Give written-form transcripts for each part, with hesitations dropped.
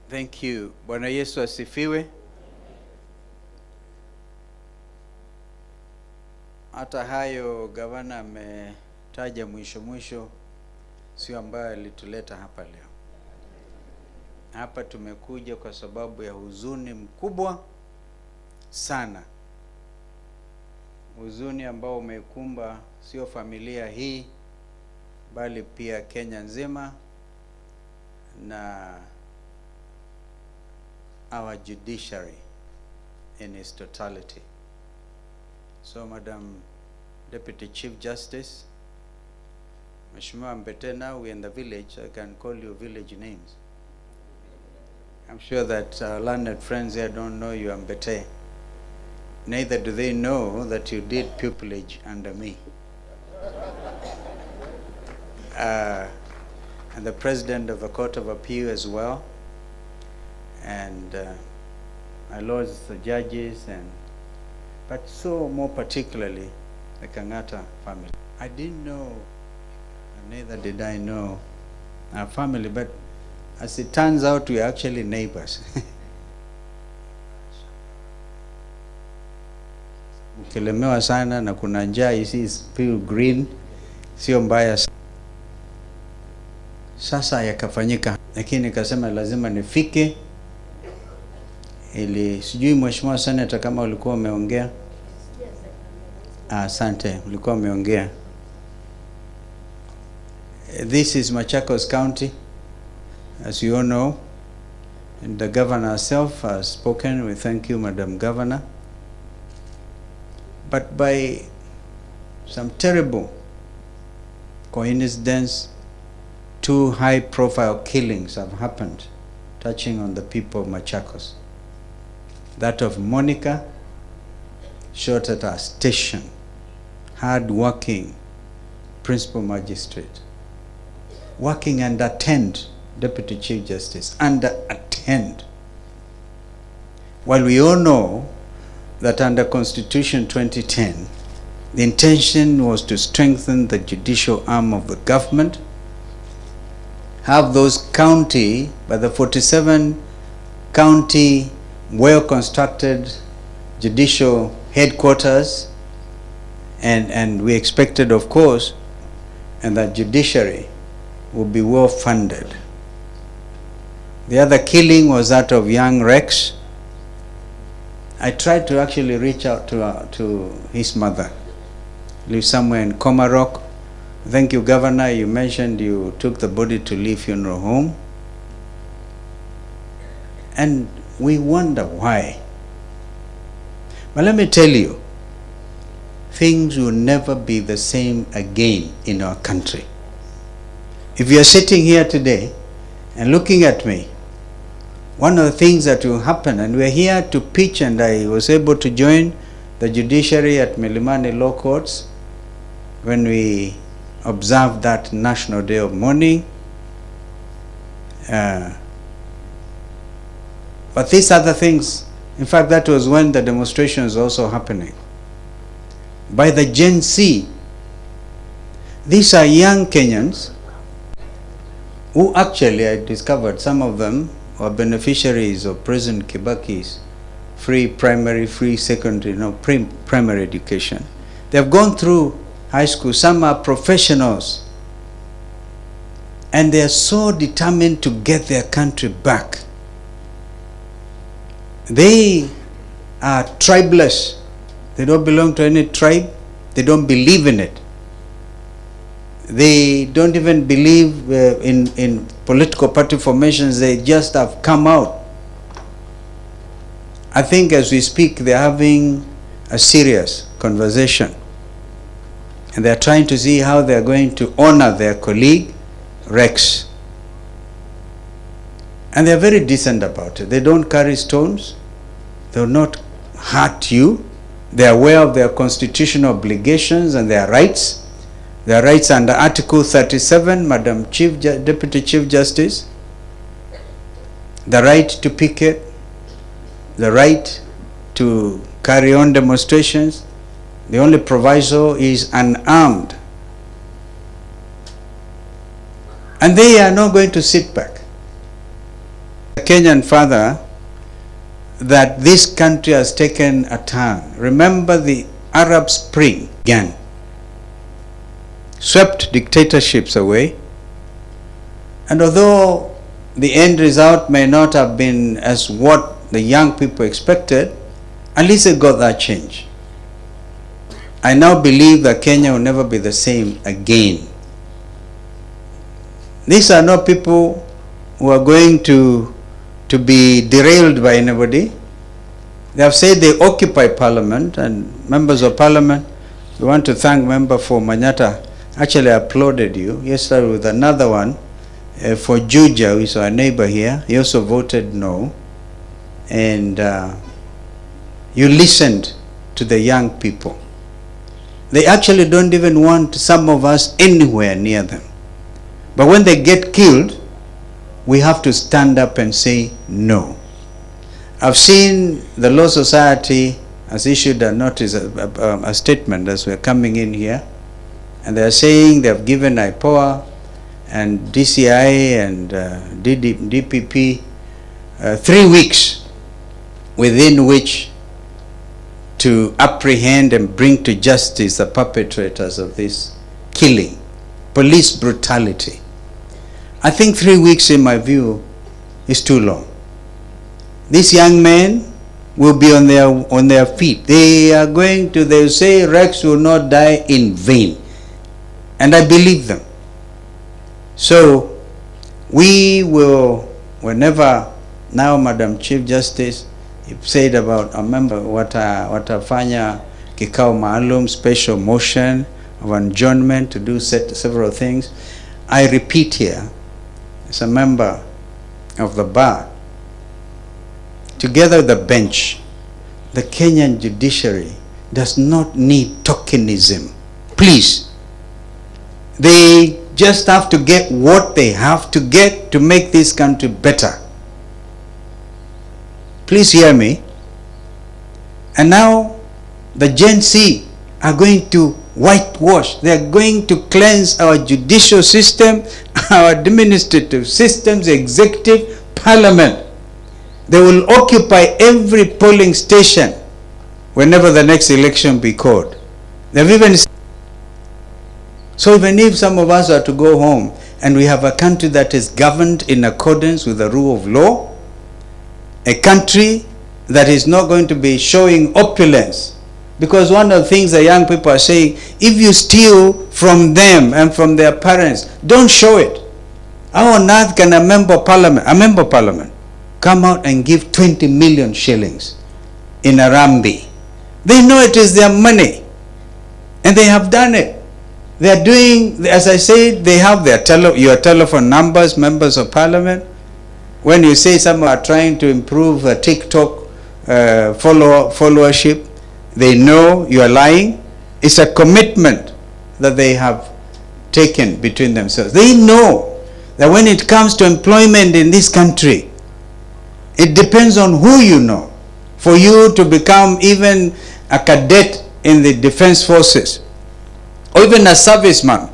Thank you. Bwana Yesu asifiwe. Hata hayo gavana ametaja mwisho sio ambayo alituleta hapa leo. Hapa tumekuja kwa sababu ya huzuni mkubwa sana. Huzuni ambao umekumba sio familia hii bali pia Kenya nzima na our judiciary in its totality. So Madam Deputy Chief Justice, Mheshimiwa Mbete, now we're in the village, I can call you village names. I'm sure that our learned friends here don't know you Mbete. Neither do they know that you did pupillage under me. And the President of the Court of Appeal as well, and my lords, the judges, but so more particularly the Kangata family. I didn't know, neither did I know our family, but as it turns out, we are actually neighbors. Ukilemewa sana na kuna njaa, you see it's still green, sio mbaya. Sasa yakafanyika, lakini nikasema lazima nifike ili sijui Mheshimiwa Senator kama ulikuwa umeongea. Asante, ulikuwa umeongea. This is Machakos County, as you all know, and the governor herself has spoken. We thank you, Madam Governor. But by some terrible coincidence, 2 high-profile killings have happened touching on the people of Machakos. That of Monica, shot at her station, hard-working principal magistrate, working under 10 Deputy Chief Justice, under a 10. While we all know that under Constitution 2010, the intention was to strengthen the judicial arm of the government, have those county, by the 47 county well-constructed judicial headquarters, and we expected, of course, and that judiciary would be well-funded. The other killing was that of young Rex. I tried to actually reach out to his mother, lives somewhere in Komarok. Thank you, Governor. You mentioned you took the body to Lee Funeral Home. And we wonder why. But let me tell you, things will never be the same again in our country. If you are sitting here today and looking at me, one of the things that will happen, and we're here to pitch, and I was able to join the judiciary at Milimani Law Courts when we observed that National Day of Mourning. But these other things, in fact, that was when the demonstration was also happening. By the Gen Z, these are young Kenyans who actually, I discovered, some of them are beneficiaries of President Kibaki's free primary, free secondary, primary education. They have gone through high school. Some are professionals. And they are so determined to get their country back. They are tribeless. They don't belong to any tribe. They don't believe in it. They don't even believe in political party formations. They just have come out. I think as we speak, they're having a serious conversation. And they're trying to see how they're going to honor their colleague, Rex. And they're very decent about it. They don't carry stones. They will not hurt you. They are aware of their constitutional obligations and their rights. Their rights under Article 37, Madam Deputy Chief Justice. The right to picket. The right to carry on demonstrations. The only proviso is unarmed. And they are not going to sit back. Kenyan father that this country has taken a turn. Remember the Arab Spring began, swept dictatorships away, and although the end result may not have been as what the young people expected, at least it got that change. I now believe that Kenya will never be the same again. These are not people who are going to be derailed by anybody. They have said they occupy parliament, and members of parliament, we want to thank member for Manyata. Actually, I applauded you yesterday with another one for Juja, who is our neighbor here. He also voted no. And you listened to the young people. They actually don't even want some of us anywhere near them. But when they get killed, we have to stand up and say no. I've seen the Law Society has issued a notice, a statement as we're coming in here, and they're saying they've given IPOA and DCI and DPP 3 weeks within which to apprehend and bring to justice the perpetrators of this killing, police brutality. I think 3 weeks, in my view, is too long. These young men will be on their feet. They'll say Rex will not die in vain. And I believe them. So we will, whenever, now Madam Chief Justice, you said about, I remember watafanya kikao maalum, special motion of adjournment to do several things. I repeat here, as a member of the bar, together with the bench, the Kenyan judiciary does not need tokenism. Please. They just have to get what they have to get to make this country better. Please hear me. And now the Gen Z are going to whitewash. They are going to cleanse our judicial system, our administrative systems, executive, parliament. They will occupy every polling station whenever the next election be called. They've even so even if some of us are to go home and we have a country that is governed in accordance with the rule of law, a country that is not going to be showing opulence, because one of the things the young people are saying, if you steal from them and from their parents, don't show it. How on earth can a member of parliament come out and give 20 million shillings in Arambi? They know it is their money, and they have done it. They are doing, as I said, they have their your telephone numbers, members of parliament. When you say some are trying to improve TikTok followership, they know you are lying. It's a commitment that they have taken between themselves. They know that when it comes to employment in this country, it depends on who you know. For you to become even a cadet in the defense forces, or even a serviceman,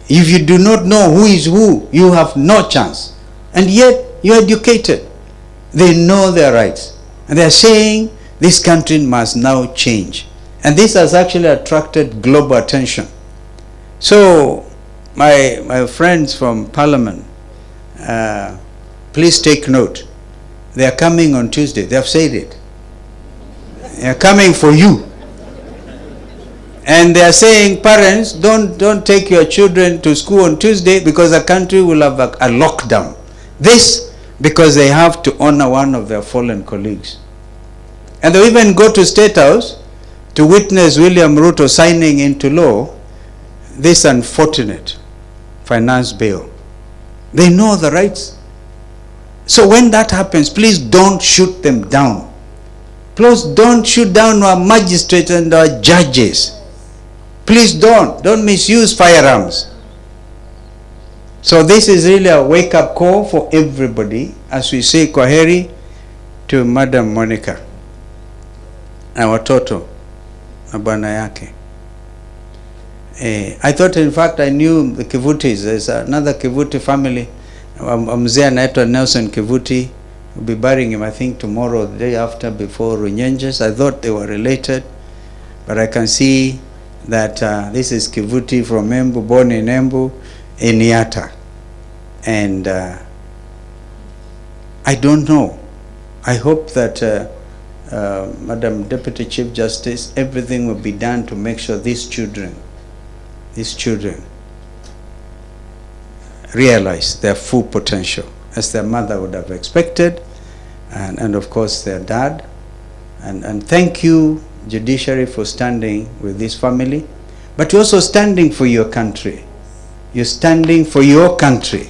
if you do not know who is who, you have no chance. And yet, you're educated. They know their rights. And they're saying this country must now change. And this has actually attracted global attention. So, my friends from Parliament, please take note. They are coming on Tuesday. They have said it. They are coming for you. And they are saying, parents, don't take your children to school on Tuesday because the country will have a lockdown. This because they have to honor one of their fallen colleagues. And they even go to State House to witness William Ruto signing into law this unfortunate finance bill. They know the rights. So when that happens, please don't shoot them down. Please don't shoot down our magistrates and our judges. Please don't misuse firearms. So this is really a wake-up call for everybody as we say kwaheri to Madam Monica na watoto na bwana yake. I thought, in fact, I knew the Kivutis. There's another Kivuti family. Mzee anaitwa Nelson Kivuti. We'll be burying him, I think, tomorrow, the day after, before Runyenjes. I thought they were related, but I can see that this is Kivuti from Embu, born in Embu, in Yatta. And I don't know. I hope that Madam Deputy Chief Justice, everything will be done to make sure these children realize their full potential, as their mother would have expected, and of course their dad. And thank you, judiciary, for standing with this family, but you're also standing for your country. You're standing for your country.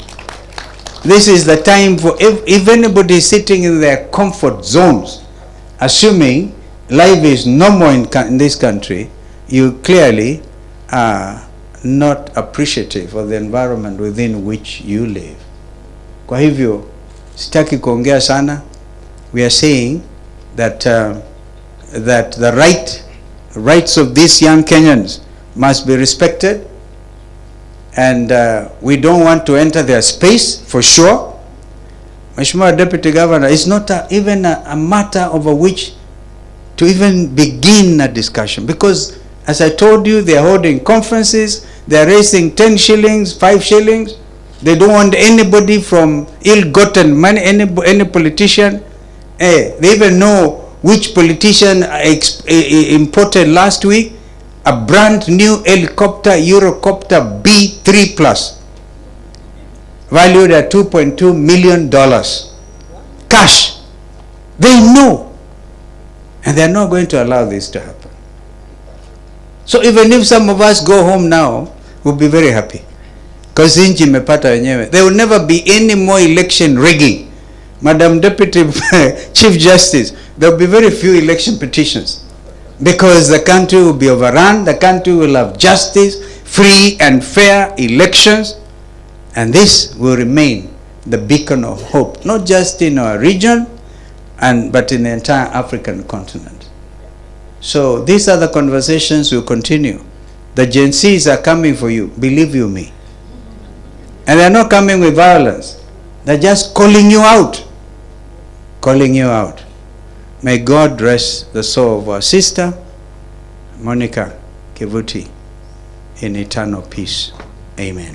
This is the time for, if anybody is sitting in their comfort zones, assuming life is normal in this country, you clearly are not appreciative of the environment within which you live. Kwa hivyo, sitaki kuongea sana. We are saying that that the rights of these young Kenyans must be respected, and we don't want to enter their space, for sure. Mheshimiwa Deputy Governor, it's not even a matter over which to even begin a discussion, because as I told you, they are holding conferences, they are raising 10 shillings, 5 shillings. They don't want anybody from ill-gotten money, any politician. They even know which politician imported last week a brand new helicopter, Eurocopter B3 Plus, valued at $2.2 million. Cash. They know. And they're not going to allow this to happen. So even if some of us go home now, we'll be very happy. Because inchi mepata wenyewe. There will never be any more election rigging. Madam Deputy Chief Justice, there will be very few election petitions. Because the country will be overrun, the country will have justice, free and fair elections, and this will remain the beacon of hope, not just in our region, but in the entire African continent. So these are the conversations will continue. The Gen Zs are coming for you, believe you me. And they're not coming with violence. They're just calling you out. Calling you out. May God rest the soul of our sister, Monica Kivuti, in eternal peace. Amen.